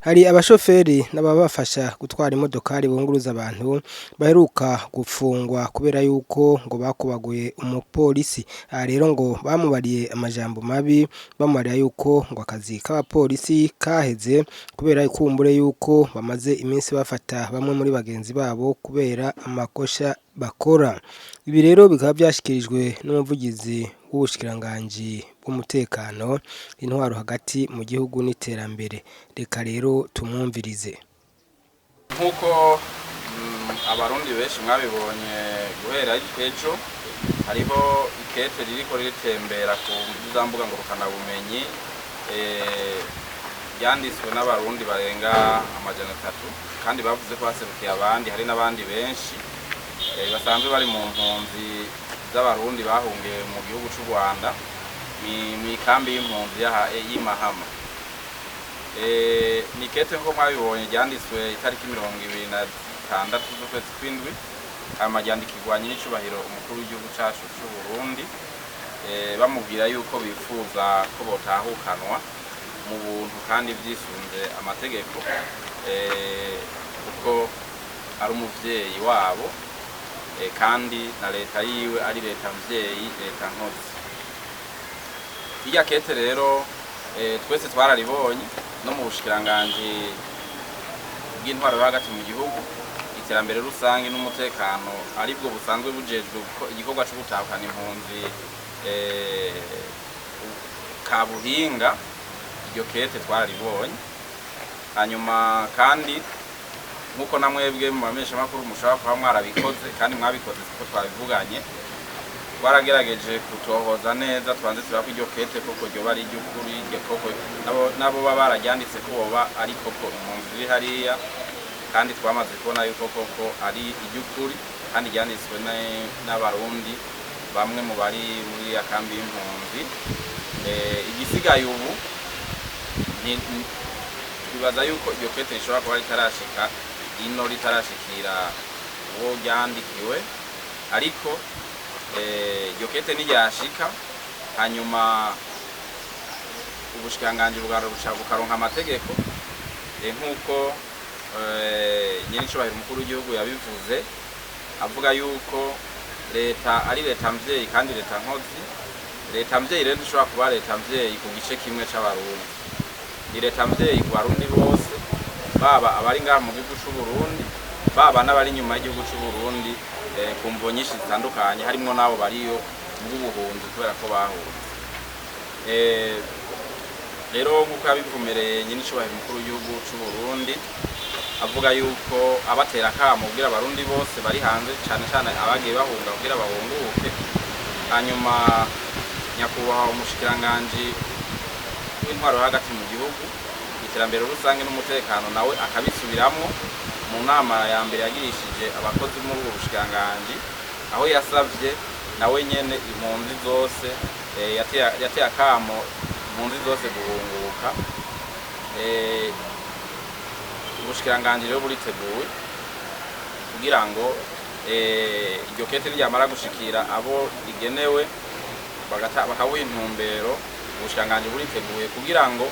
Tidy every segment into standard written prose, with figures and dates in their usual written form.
hari abashoferi n'ababafasha gutwara imodokari bunguruza abantu baheruka gufungwa kubera yuko ngo bakubaguye umupolisi. Aha rero ngo bamubariye amajambo mabi bamubarira yuko ngo akazi k'abapolisi kaheze kubera kumbure yuko bamaze iminsi bafata bamwe muri bagenzi babo kubera amakosha bakora. Ibi rero bikaba byashikirijwe n'umuvugizi w'ubushikiranganji bw'umutekano, intwaro hagati mu gihugu n'iterambere. Reka rero tumwumvirize. Nkuko abarundi benshi mwabibonye guhera ejo hariho ikete ririko ritembera ku mbuga ngurukanabumenyi yanditswe n'abarundi barenga 300 kandi bavuze ko haserukiye abandi, hari n'abandi benshi basanzwe bari mu mpunzi z'abarundi bahungiye mu gihugu cy'u Rwanda mu ikambi y'impunzi y'Imahama. Ni kete nko mwabibonye ryanditswe itariki 26 z'ukwezi kw'indwi, amajyandikirwa nyir'icubahiro umukuru w'igihugu cyacu cy'u Burundi, bamubwira yuko bifuza ko botahukanwa mu buntu kandi byisunze amategeko, kuko ari umuvyeyi wabo kandi na leta yiwe ari leta mvyeyi, leta nkozi. Irya kete rero twese twararibonye no mu bushikiranganji bw'intwaro hagati mu gihugu, iterambere rusange n'umutekano aribwo busanzwe bujejwe igikorwa cyo gutahukana impunzi Kabuhinga. Iryo kete twararibonye, hanyuma kandi nkuko namwebwe mu bamesha makuru mushaka kuba mwarabikoze kandi mwabikoze kuko twabivuganye, twaragerageje kutohoza neza twanze turako iryo kete koko ryo bari ry'ukuri, koko nabo baba barajyanditse ko boba ari koko impunzi ziri hariya, kandi twamaze kubona yuko koko ari iry'ukuri kandi ryanditswe n'abarundi bamwe mu bari muri akambi y'impunzi. Igisigaye ubu bibaza yuko iryo kete rishobora kuba ritarashika ino, ritarashikira uwo ryandikiwe, ariko iryo kete n'iryashika hanyuma ubushikiranganji bukaronka amategeko nkuko nyir'icubahiro umukuru w'igihugu yabivuze, avuga yuko leta ari leta mvyeyi kandi leta nkozi. Leta mvyeyi rero ishobora kuba leta mvyeyi ku gice kimwe c'abarundi, ni leta mvyeyi ku barundi bose, baba abari ngaha mu gihugu cy'u Burundi, baba n'abari nyuma y'igihugu cy'u Burundi ku mvo nyinshi zitandukanye, harimo nabo bariyo mu buhunzi kubera ko bahunze. Rero nkuko yabivumereye nyir'icubahiro umukuru w'igihugu cy'u Burundi, avuga yuko abatera akamo kugira abarundi bose bari hanze, cyane cyane abagiye bahunga kugira bahunguke. Hanyuma nyakubahwa umushikiranganji w'intwaro hagati mu gihugu, iterambere rusange n'umutekano, nawe akabisubiramwo mu nama ya mbere yagirishije abakozi muri ubu bushikiranganji, aho yasavye nawe nyene impunzi zose, yateye akamo impunzi zose guhunguka. Ubushikiranganji rero buriteguye kugira ngo iryo kete ryamara gushikira abo rigenewe bakabuha intumbero. Ubushikiranganji buriteguye kugira ngo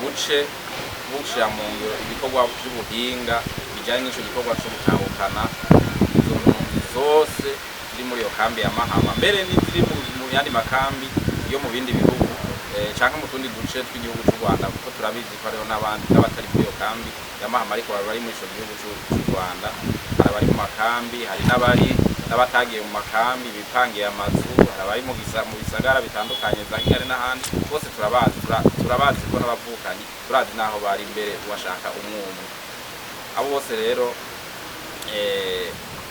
buce bushira mu ngiro ibikorwa by'ubuhinga bijanye n'ico gikorwa cyo gutahukana izo mpunzi zose ziri muri iyo kambi ya Mahama, mbere n'iziri mu yandi makambi yo mu bindi bihugu canke mu tundi duce tw'igihugu cy'u Rwanda, kuko turabizi ko hariho n'abandi n'abatari muri iyo kambi ya Mahama ariko bari muri ico gihugu cy'u Rwanda. Hari abari mu makambi, hari n'abatagiye mu makambi bipangiye amazu, hari abari mu bisagara bitandukanye za Kigali n'ahandi. Bose turabazi ko n'abavukanyi, turazi naho bari imbere washaka umwumwe. Abo bose rero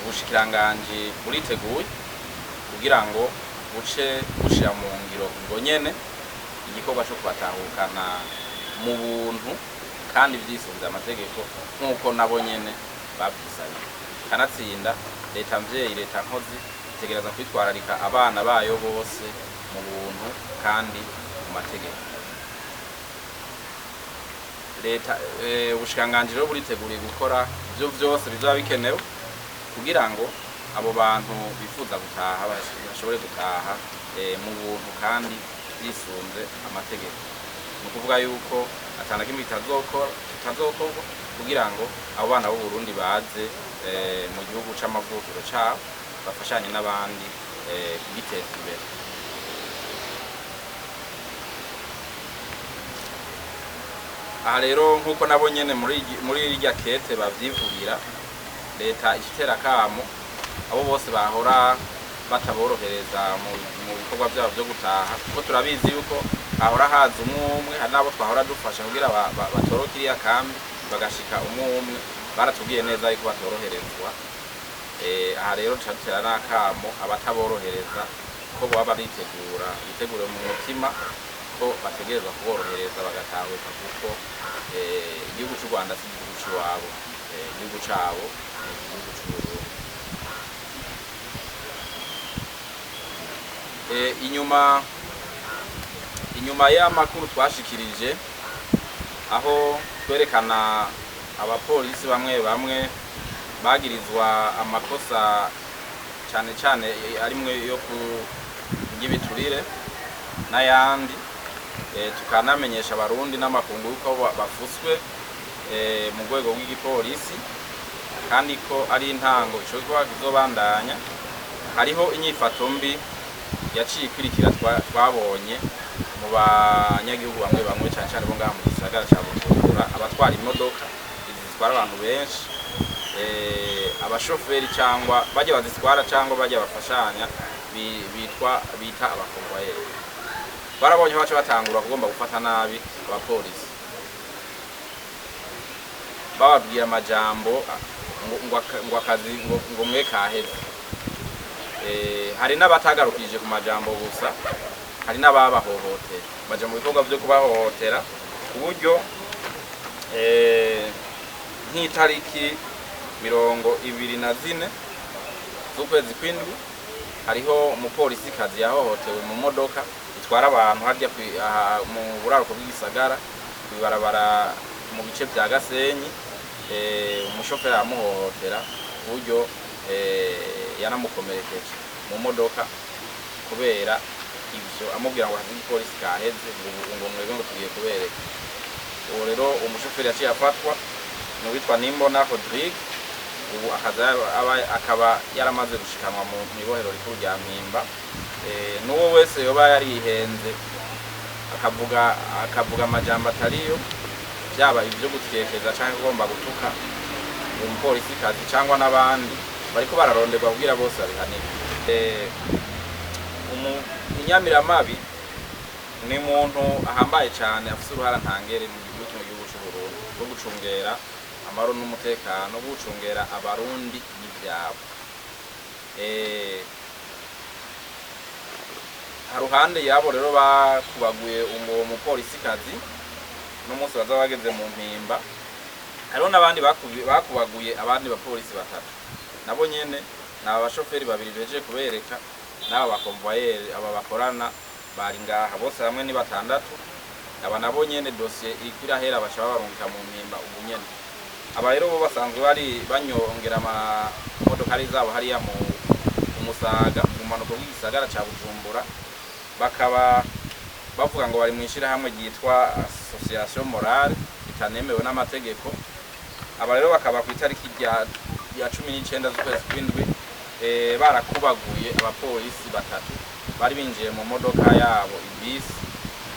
ubushikiranganji buriteguye kugira ngo buce bushira mu ngiro ngo nyene igikorwa cyo kubatahukana mu buntu kandi byisunze amategeko nkuko nabo nyene babyisanye. Kanatsinda leta mvyeyi, leta nkozi itegereza kwitwararika abana bayo bose mu buntu kandi mu mategeko. Leta ubushikiranganji rero buriteguriye gukora ivyo vyose bizaba bikenewe kugira ngo abo bantu bifuza gutaha bashobore gutaha mu buntu kandi bisunze amategeko. ni ukuvuga yuko atana kimwe kitazokorwa kugira ngo abo bana b'u Burundi baze mu gihugu c'amavukiro cabo bafashanye n'abandi kugiteza imbere. Aha rero nk'uko nabo nyene muri irya kete bavyivugira, leta ishitera kamo abo bose bahora bataborohereza mu bikorwa byabo byo gutaha, kuko turabizi yuko hahora haza umwe, hari n'abo twahora dufasha kugira batoroke iriya kambi bagashika umwe, baratubwiye neza yuko batoroherezwa. Aha rero catera n'akamo abataborohereza ko baba bitegure mu mutima ko bategerezwa kuborohereza bagatahuka, kuko igihugu cy'u Rwanda si igihugu cy'iwabo, igihugu cabo ni igihugu cy'u Burundi. Inyuma y'amakuru twashikirije, aho twerekana abapolisi bamwe bagirizwa amakosa cyane cyane arimwe yo kugibiturire n'ayandi, tukanamenyesha abarundi n'amakungu yuko bafuswe mu rwego rw'igipolisi kandi ko ari intango ishobora kizobandanya. Hariho inyifato mbi yaciye ikurikira twabonye mu banyagihugu bamwe cyane cyane bo ngaha mu gisagara ca Bujumbura, abatwara imodoka zitwara abantu benshi, abashoferi cyangwa bajya bazitwara cyangwa bajya bafashanya bita abakonvoyeri. Barabonye baca batangura kugomba gufata nabi abapolisi, bababwira amajambo ngo akazi ngo mwe kaheze. Hari n'abatagarukije ku majambo gusa, hari n'ababahohotera baja mu bikorwa byo kubahohotera, uburyo nk'itariki 24 z'ukwezi kw'indwi hariho umupolisi kazi yahohotewe mu modoka itwara abantu harya mu buraruko bw'igisagara kwibarabara mu bice bya Gasenyi. Umushoferi amuhohotera uburyo yanamukomerekeje mu modoka kubera ivyo, amubwira ngo hazi igipolisi kaheze ngo mwebwe ngo tugiye kubereka. Ubu rero umushoferi yaciye afatwa n'uwitwa Nimbona Rodrigue, ubu akaba yaramaze gushikanwa mu ibohero rikuru rya Mpimba. N'uwo wese yoba yarihenze akavuga amajambo atariyo, byaba ibyo gutekeza cyangwa ugomba gutuka umupolisi kazi cyangwa n'abandi bariko bararonderwa kugira bose babihanirwe. Inyamiramabi ni muntu ahambaye cyane afite uruhara ntangere mu gihugu cy'u Burundi rwo gucungera amahoro n'umutekano, gucungera abarundi n'ivyabo. Haruhande yabo rero bakubaguye uwo mupolisi kazi n'umunsi baza bageze mu Mpimba, hariho n'abandi bakubaguye abandi bapolisi batatu, nabo nyene n'aba bashoferi babiri beje kubereka, n'aba bakonvoyeri aba bakorana bari ngaha bose hamwe ni 6. Aba nabo nyene dossier ikirahera bashaba barungika mu Mpimba ubu nyene. Aba rero bo basanzwe bari banyongera amamodokari zabo hariya mu Musaga mu manuko w'igisagara ca Bujumbura, bakaba bavuga ngo bari mwishira hamwe ryitwa Association Morale itanemewe n'amategeko. Aba rero bakaba ku itariki ya 19 z'ukwezi kw'indwi barakubaguye abapolisi batatu bari binjiye mu modoka yabo ibisi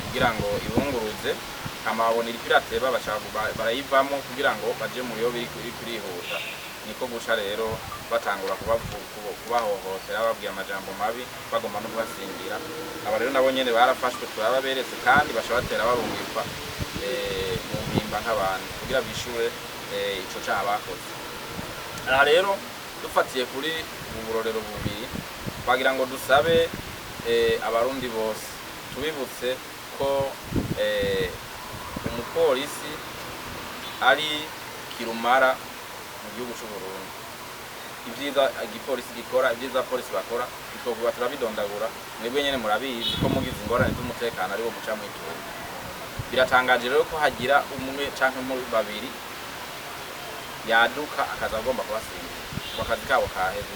kugira ngo ibunguruze, amabona iri kwirateba barayivamo kugira ngo baje mu yo biri kurihuta. Niko guca rero batangura kubahohotera babwiye amajambo mabi bagomba no kubasingira. Aba rero nabo nyene barafashwe turababeretse kandi bashabatera barungikwa mu Mpimba nk'abantu kugira bishure ico cyaha bakoze. Aha rero dufatiye kuri uburorero bubiri bagira ngo dusabe abarundi bose tubibutse ko umupolisi ari kirumara mu gihugu cy'u Burundi. Ibyiza igipolisi gikora, ibyiza polisi bakora bitovuga turabidondagura, mwebwe nyene murabizi ko mugize ingorane z'umutekano ari wo muca mwitura. Biratangaje rero ko hagira umwe canke mu babiri yaduka akaza agomba kubasingira bakazi kabo kaheze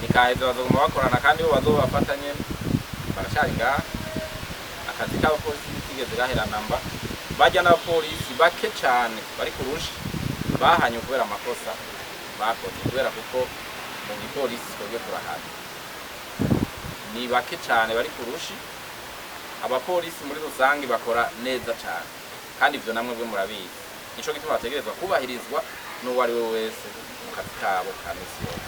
nikaheze bazoguma bakorana kandi bo bazobafatanye barashari ngaha akazi kabo polisi katigeze gaherana mba bajya n'abapolisi bake cyane bari kurusha bahanye kubera amakosa bakoze kubera kuko mu gipolisi twebwe turahana ni bake cyane bari kurushi abapolisi muri rusange bakora neza cyane kandi ivyo namwe bwe murabizi nico gituma bategerezwa kubahirizwa n'uwo ari we wese mu kazi kabo ka misi yose.